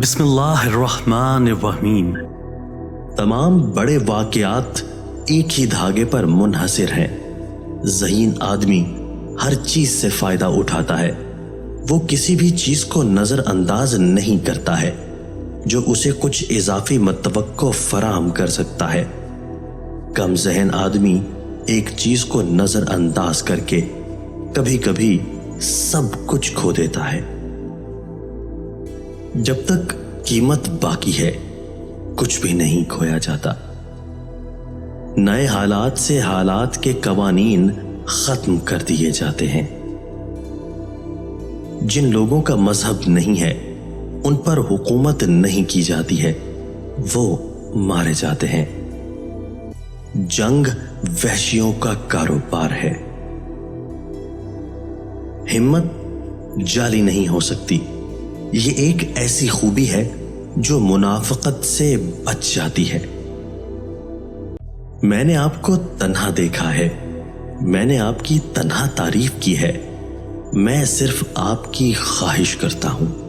بسم اللہ الرحمن الرحیم۔ تمام بڑے واقعات ایک ہی دھاگے پر منحصر ہیں۔ ذہین آدمی ہر چیز سے فائدہ اٹھاتا ہے، وہ کسی بھی چیز کو نظر انداز نہیں کرتا ہے جو اسے کچھ اضافی متوقع فراہم کر سکتا ہے۔ کم ذہن آدمی ایک چیز کو نظر انداز کر کے کبھی کبھی سب کچھ کھو دیتا ہے۔ جب تک قیمت باقی ہے کچھ بھی نہیں کھویا جاتا۔ نئے حالات سے حالات کے قوانین ختم کر دیے جاتے ہیں۔ جن لوگوں کا مذہب نہیں ہے ان پر حکومت نہیں کی جاتی ہے، وہ مارے جاتے ہیں۔ جنگ وحشیوں کا کاروبار ہے۔ ہمت جعلی نہیں ہو سکتی، یہ ایک ایسی خوبی ہے جو منافقت سے بچ جاتی ہے۔ میں نے آپ کو تنہا دیکھا ہے، میں نے آپ کی تنہا تعریف کی ہے، میں صرف آپ کی خواہش کرتا ہوں۔